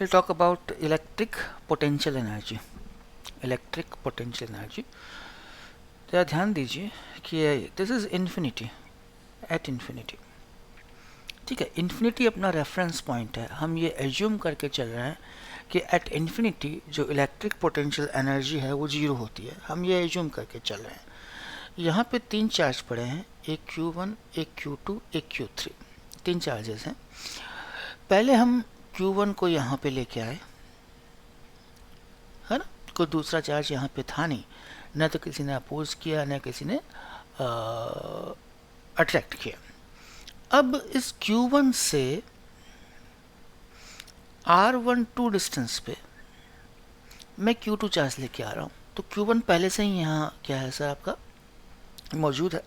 we'll talk about electric potential energy. Electric potential energy, जरा ध्यान दीजिए कि this is infinity, at infinity. ठीक है, इन्फिनिटी अपना रेफरेंस पॉइंट है। हम ये एज्यूम करके चल रहे हैं कि एट इन्फिनिटी जो इलेक्ट्रिक पोटेंशियल एनर्जी है वो जीरो होती है। हम ये एज्यूम करके चल रहे हैं। यहाँ पे तीन चार्ज पड़े हैं, एक Q1, एक Q2, एक Q3, तीन चार्जेस हैं। पहले हम Q1 को यहाँ पे लेके आए, है ना। कोई दूसरा चार्ज यहाँ पे था नहीं, न तो किसी ने अपोज किया न किसी ने अट्रैक्ट किया। अब इस Q1 से R12 डिस्टेंस पे मैं Q2 चार्ज लेके आ रहा हूँ, तो Q1 पहले से ही यहाँ क्या है सर आपका मौजूद है।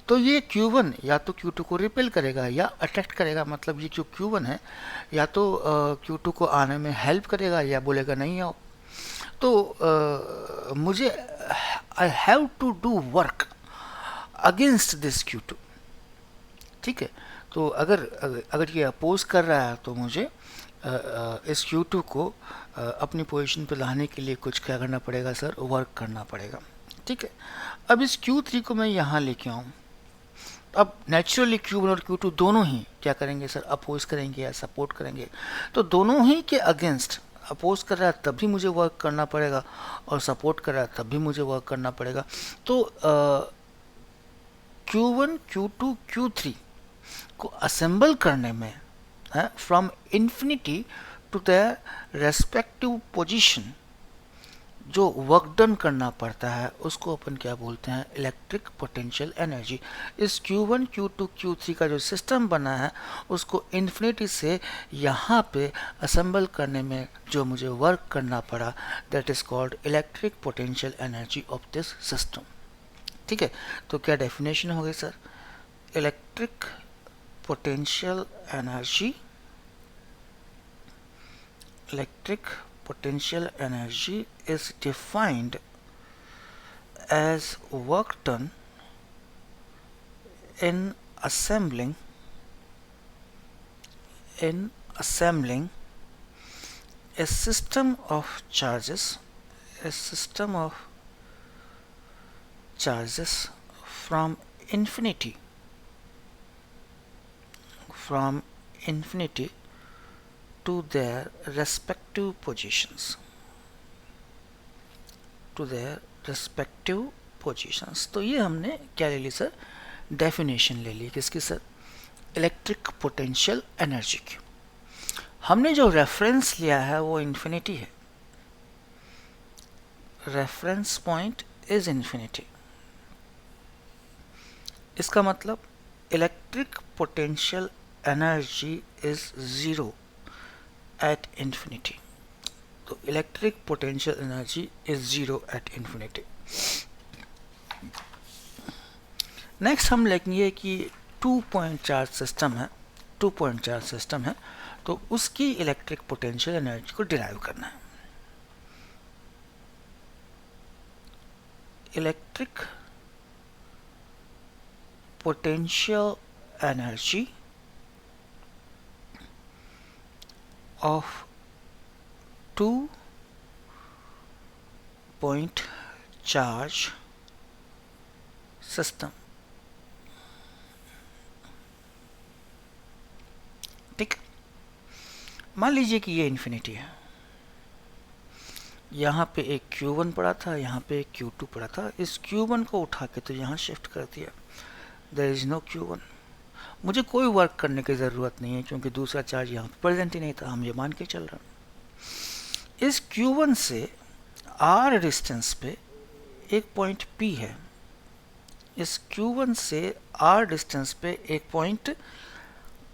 तो ये Q1 या तो Q2 को रिपेल करेगा या अट्रैक्ट करेगा। मतलब ये जो Q1 है या तो Q2 को आने में हेल्प करेगा या बोलेगा नहीं आओ। तो मुझे I have to do work against this Q2। ठीक है, तो अगर ये अपोज कर रहा है तो मुझे इस Q2 को अपनी पोजीशन पे लाने के लिए कुछ क्या करना पड़ेगा सर, वर्क करना पड़ेगा। ठीक है, अब इस Q3 को मैं यहाँ लेके आऊँ। अब नेचुरली Q1 और Q2 दोनों ही क्या करेंगे सर, अपोज करेंगे या सपोर्ट करेंगे। तो दोनों ही के अगेंस्ट, अपोज कर रहा है तब भी मुझे वर्क करना पड़ेगा और सपोर्ट कर रहा है तब भी मुझे वर्क करना पड़ेगा। तो Q1, Q2, Q3 को असेंबल करने में from infinity to the respective position जो वर्क डन करना पड़ता है उसको अपन क्या बोलते हैं, इलेक्ट्रिक पोटेंशियल एनर्जी। इस Q1, Q2, Q3 का जो सिस्टम बना है उसको इन्फिनिटी से यहाँ पे असेंबल करने में जो मुझे वर्क करना पड़ा, that is called electric potential energy of this system. ठीक है, तो क्या डेफिनेशन हो गई sir, electric potential energy, electric potential energy is defined as work done in assembling a system of charges, from infinity to their respective positions, तो ये हमने क्या ले ली सर, डेफिनेशन ले ली किसकी सर, इलेक्ट्रिक पोटेंशियल एनर्जी की। हमने जो रेफरेंस लिया है वो इन्फिनिटी है, रेफरेंस पॉइंट इज इन्फिनिटी। इसका मतलब electric potential energy is zero at infinity। तो electric potential energy is zero at infinity. Next हम लेंगे कि 2 पॉइंट चार्ज सिस्टम है, तो उसकी इलेक्ट्रिक पोटेंशियल एनर्जी को डिराइव करना है। Electric potential energy of 2 point charge system। ठीक, मान लीजिए कि ये इन्फिनिटी है, यहाँ पे एक Q1 पड़ा था, यहाँ पे एक Q2 पड़ा था। इस Q1 को उठा के तो यहाँ शिफ्ट कर दिया, देयर इज नो Q1। मुझे कोई वर्क करने की ज़रूरत नहीं है क्योंकि दूसरा चार्ज यहाँ पर प्रेजेंट ही नहीं था, हम ये मान के चल रहे हैं। इस Q1 से R डिस्टेंस पे एक पॉइंट P है, इस Q1 से R डिस्टेंस पे एक पॉइंट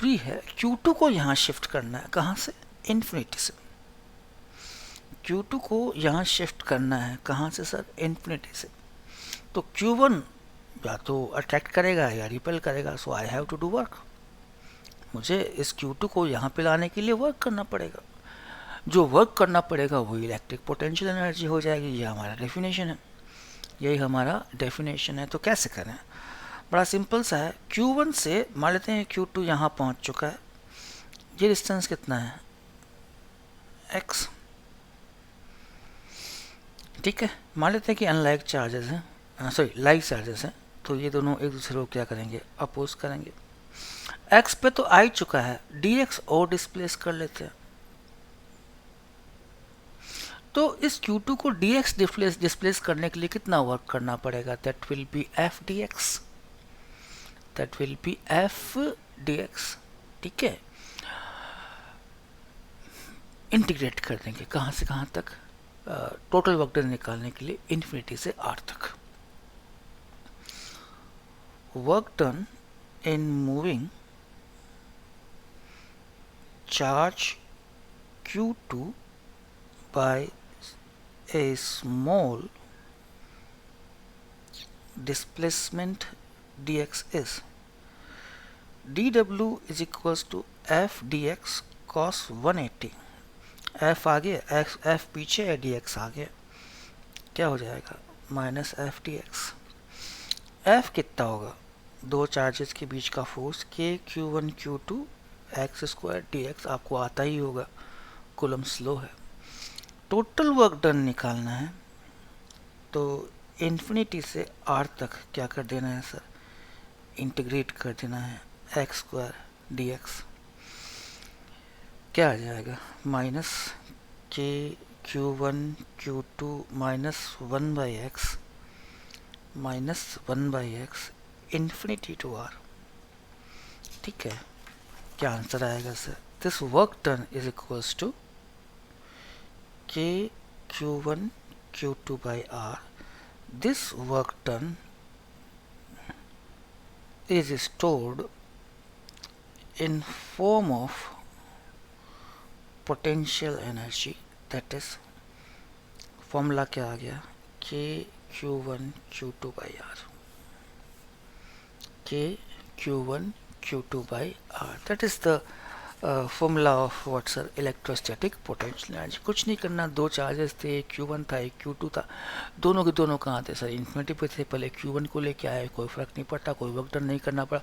P है। Q2 को यहाँ शिफ्ट करना है, कहाँ से, इन्फिनिटी से। Q2 को यहाँ शिफ्ट करना है कहाँ से सर, इन्फिनिटी से। तो Q1 या तो अट्रैक्ट करेगा या रिपेल करेगा, so I have to do work. मुझे इस Q2 को यहाँ पे लाने के लिए वर्क करना पड़ेगा। जो वर्क करना पड़ेगा वही इलेक्ट्रिक पोटेंशियल एनर्जी हो जाएगी। ये हमारा डेफिनेशन है, यही हमारा डेफिनेशन है। तो कैसे करें, बड़ा सिंपल सा है। Q1 से मान लेते हैं Q2 यहाँ पहुँच चुका है, ये डिस्टेंस कितना है, एक्स। ठीक है, मान लेते हैं कि अनलाइक चार्जेस हैं, सॉरी लाइक चार्जेस हैं, तो ये दोनों एक दूसरे को क्या करेंगे, अपोज करेंगे। एक्स पे तो आ ही चुका है, डी एक्स और डिस्प्लेस कर लेते हैं। तो इस Q2 को dx डिस्प्लेस करने के लिए कितना वर्क करना पड़ेगा, that will be F d x, that will be F d x. ठीक है, इंटीग्रेट कर देंगे कहाँ से कहाँ तक, टोटल वर्क डन निकालने के लिए इन्फिनिटी से आर तक। Work done in moving charge Q2 by a small displacement dx is dw is equals to f dx cos 180। f आगे, f पीछे है, dx आगे, क्या हो जाएगा minus f d x. F कितना होगा, दो चार्जेस के बीच का force k q1 q2 x square d x, आपको आता ही होगा, कूलम्ब्स लॉ है। टोटल वर्क डन निकालना है तो इन्फिनिटी से आर तक क्या कर देना है सर, इंटीग्रेट कर देना है एक्स स्क्वायर डी एक्स। क्या आ जाएगा minus k q one q two minus 1/x minus 1/x infinity to r. ठीक है, क्या आंसर आएगा sir, this work done is equals to k q1 q2 by r. This work done is stored in form of potential energy, that is formula क्या आ गया, k q1 q2 by r, k q1 q2 by r, that is the formula of what sir, electrostatic potential energy. कुछ नहीं करना, दो charges थे, Q1 था एक Q2 था, दोनों के दोनों कहाँ थे सर, इन्फिनिटी पे थे। पहले Q1 को लेके आए, कोई फर्क नहीं पड़ता, कोई वर्क डन नहीं करना पड़ा।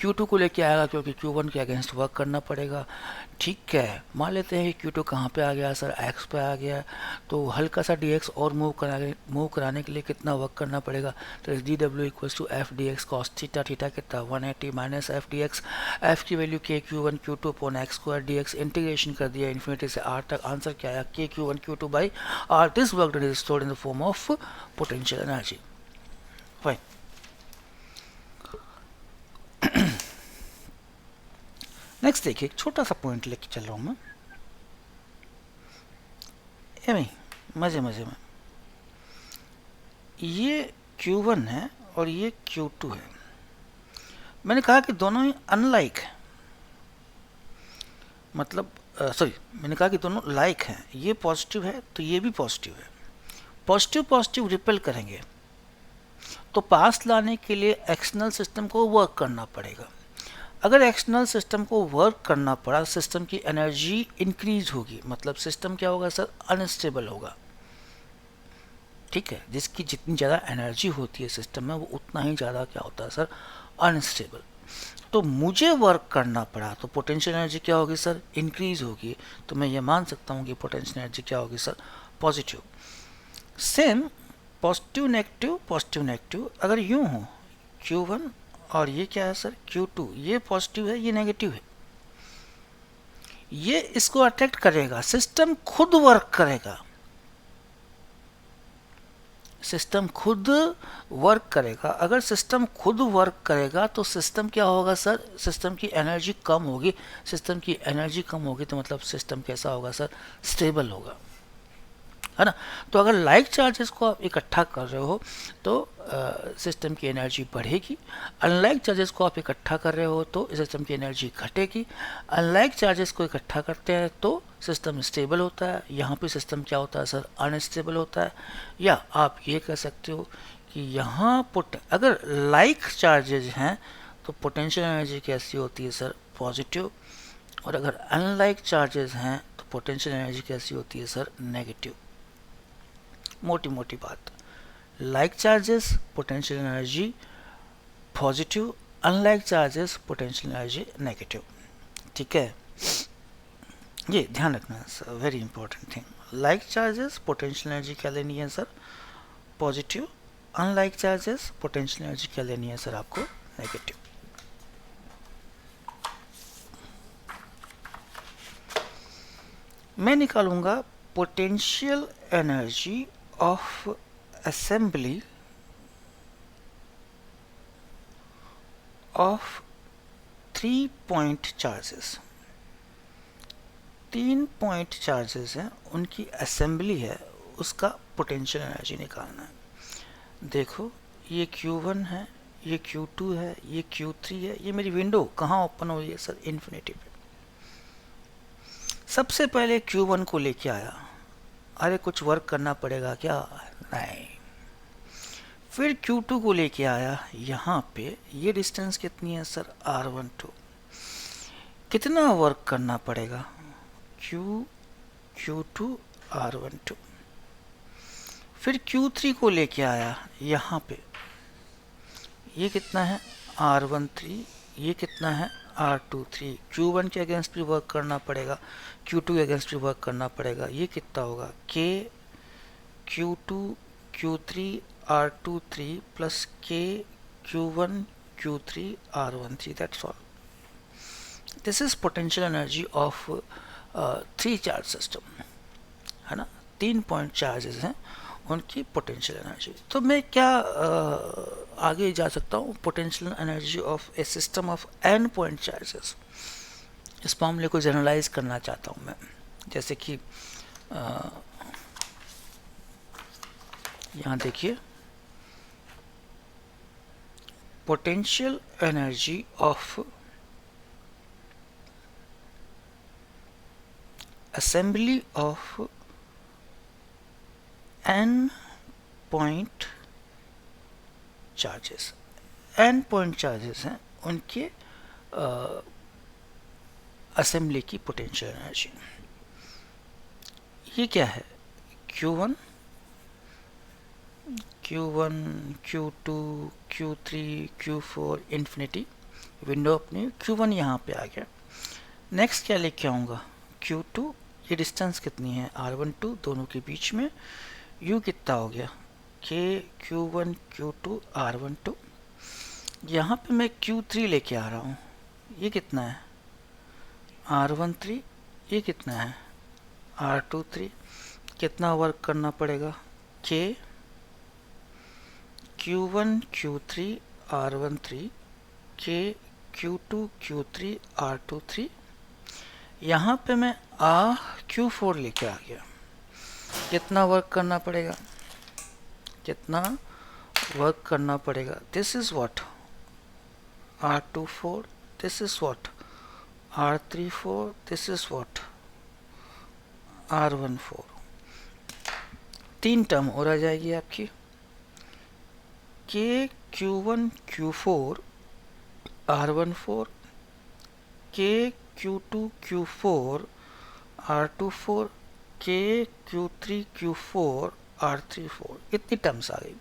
Q2 को लेके आएगा क्योंकि Q1 के अगेंस्ट वर्क करना पड़ेगा। ठीक है, मान लेते हैं कि Q2 कहाँ पे आ गया सर, एक्स पे आ गया, तो हल्का सा डी एक्स और मूव कराने के लिए कितना वर्क करना पड़ेगा, तो डी डब्ल्यू equals to f d x cos theta, theta कितना 180 minus f d x, f की value k Q1 Q2 upon x square d x, integration कर दिया इन्फिनिटी से आर तक। आंसर क्या आया, k Q1 Q2 by r. This work done is stored in the form of potential energy. Fine, next देखिए, एक छोटा सा पॉइंट लेके चल रहा हूं मैं, मजे मजे में। ये Q1 है और ये Q2 है। मैंने कहा कि दोनों ही अनलाइक है, मतलब सॉरी, मैंने कहा कि दोनों लाइक हैं। ये पॉजिटिव है तो ये भी पॉजिटिव है, पॉजिटिव पॉजिटिव रिपेल करेंगे, तो पास लाने के लिए एक्सटर्नल सिस्टम को वर्क करना पड़ेगा। अगर एक्सटर्नल सिस्टम को वर्क करना पड़ा, सिस्टम की एनर्जी इंक्रीज होगी, मतलब सिस्टम क्या होगा सर, अनस्टेबल होगा। ठीक है, जिसकी जितनी ज़्यादा एनर्जी होती है सिस्टम में, वो उतना ही ज़्यादा क्या होता है सर, अनस्टेबल। तो मुझे वर्क करना पड़ा तो पोटेंशियल एनर्जी क्या होगी सर, इंक्रीज होगी। तो मैं ये मान सकता हूँ कि पोटेंशियल एनर्जी क्या होगी sir, positive. Same positive negative अगर यूं हो, Q1 और ये क्या है सर, Q2, ये पॉजिटिव है ये नेगेटिव है, ये इसको अट्रैक्ट करेगा, सिस्टम खुद वर्क करेगा, सिस्टम खुद वर्क करेगा। अगर सिस्टम खुद वर्क करेगा तो सिस्टम क्या होगा सर, सिस्टम की एनर्जी कम होगी। सिस्टम की एनर्जी कम होगी तो मतलब सिस्टम कैसा होगा सर, स्टेबल होगा, है ना। तो अगर लाइक चार्जेस को आप इकट्ठा कर रहे हो तो सिस्टम की एनर्जी बढ़ेगी, अनलाइक चार्जेस को आप इकट्ठा कर रहे हो तो सिस्टम की एनर्जी घटेगी। अनलाइक चार्जेस को इकट्ठा करते हैं तो सिस्टम स्टेबल होता है, यहाँ पे सिस्टम क्या होता है सर, अनस्टेबल होता है। या आप ये कह सकते हो कि यहाँ अगर लाइक चार्जेस हैं तो पोटेंशियल एनर्जी कैसी होती है सर, पॉजिटिव, और अगर अनलाइक चार्जेस हैं तो पोटेंशियल एनर्जी कैसी होती है सर, नेगेटिव। मोटी मोटी बात, like charges potential energy positive, unlike charges potential energy negative. ठीक है, ये ध्यान रखना sir, very important thing. Like charges potential energy क्या लेनी है sir, positive. Unlike charges potential energy क्या लेनी है सर, आपको नेगेटिव। मैं निकालूंगा potential energy of assembly of 3 point charges. 3 point charges हैं, उनकी असेंबली है, उसका पोटेंशियल एनर्जी निकालना है। देखो ये Q1 है, ये Q2 है, ये Q3 है। ये मेरी विंडो कहाँ ओपन हुई है सर, इन्फिनिटी पे। सबसे पहले Q1 को लेके आया, अरे कुछ वर्क करना पड़ेगा क्या, नहीं। फिर Q2 को लेके आया, यहाँ पे ये डिस्टेंस कितनी है सर, R12। कितना वर्क करना पड़ेगा, Q2 R12। फिर Q3 को लेके आया यहाँ पे, ये कितना है R13, ये कितना है R23। Q1 के अगेंस्ट भी वर्क करना पड़ेगा, Q2 के अगेंस्ट भी वर्क करना पड़ेगा। ये कितना होगा, K Q2 Q3 R23 plus K Q1 Q3 R13, that's all. This is potential energy of 3 charge system, है ना। 3 पॉइंट चार्जेस हैं, उनकी पोटेंशियल एनर्जी। तो मैं क्या आगे जा सकता हूँ, potential energy of A system of n point charges. इस फॉर्मूले को जनरलाइज करना चाहता हूँ मैं, जैसे कि यहाँ देखिए, potential energy of assembly of n point charges। n point charges हैं, उनके असेंबली की पोटेंशियल एनर्जी। ये क्या है, Q1 Q2 Q3 Q4 infinity. Window अपनी Q1 यहाँ पे आ गया। नेक्स्ट क्या लेके आऊँगा, Q2, ये डिस्टेंस कितनी है R12 दोनों के बीच में, U कितना हो गया K Q1 Q2 R12। यहाँ पे मैं Q3 लेके आ रहा हूँ, ये कितना है R13, ये कितना है R23। कितना वर्क करना पड़ेगा, K Q1 Q3 R13 K Q2 Q3 R23। यहाँ पे मैं Q4 लेके आ गया। कितना वर्क करना पड़ेगा, कितना वर्क करना पड़ेगा, this is what R24, this is what R34, this is what R14। 3 term और आ जाएगी आपकी, K Q1 Q4 R14 K Q2 Q4 R24 K Q3 Q4 R34। इतनी टर्म्स आ गई,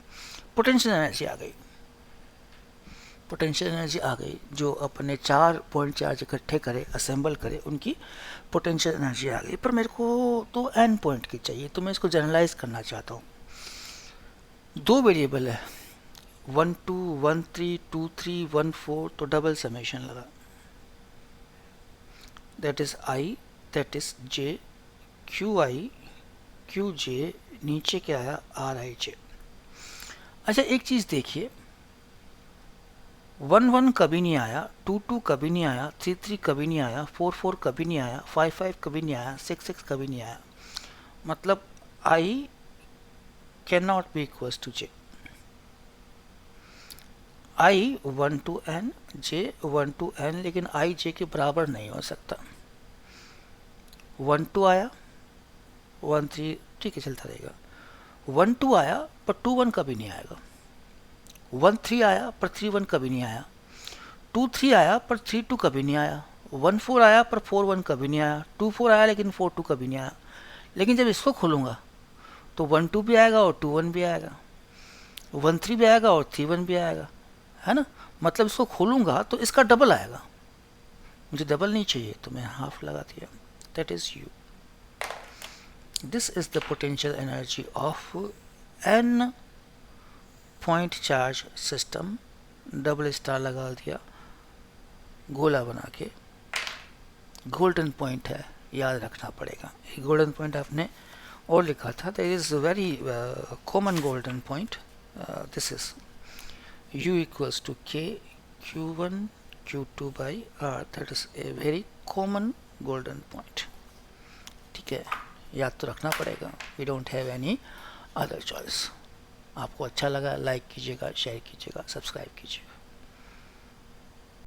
पोटेंशियल एनर्जी आ गई। पोटेंशियल एनर्जी आ गई, जो अपने 4 पॉइंट चार्ज इकट्ठे करे, असेंबल करे, उनकी पोटेंशियल एनर्जी आ गई। पर मेरे को तो n पॉइंट की चाहिए, तो मैं इसको जनरलाइज करना चाहता हूँ। 2 वेरिएबल है, 1 2 1 3 2 3 1 4, तो डबल समेशन लगा, that is I, that is J, QI QJ, नीचे क्या आया RIJ। अच्छा एक चीज देखिए, 1 1 कभी नहीं आया, 2 2 कभी नहीं आया, 3 3 कभी नहीं आया, 4 4 कभी नहीं आया, 5 5 कभी नहीं आया, 6 6 कभी नहीं आया। मतलब I can not be equal to J। I 1 to n, J 1 to n, लेकिन I J के बराबर नहीं हो सकता। 1 2 आया, 1 3 ठीक है चलता रहेगा। 1 2 आया पर 2 1 कभी नहीं आएगा। 1 3 आया पर 3 1 कभी नहीं आया। 2 3 आया पर 3 2 कभी नहीं आया। 1 4 आया पर 4 1 कभी नहीं आया। 2 4 आया लेकिन 4 2 कभी नहीं आया। लेकिन जब इसको खोलूंगा तो 1 2 भी आएगा और 2 1 भी आएगा, 1 3 भी आएगा और 3 1 भी आएगा, है ना। मतलब इसको खोलूंगा तो इसका डबल आएगा, मुझे डबल नहीं चाहिए तो मैं हाफ लगा दिया, that is U. This is the potential energy of n point charge system. Double star लगा दिया, गोला बना के, गोल्डन पॉइंट है, याद रखना पड़ेगा. एक गोल्डन पॉइंट आपने और लिखा था, there is a very common golden point. This is U equals to K Q1 Q2 by R. That is a very common golden point. ठीक है, याद तो रखना पड़ेगा. We don't have any other choice. आपको अच्छा लगा लाइक कीजिएगा, शेयर कीजिएगा, सब्सक्राइब कीजिएगा.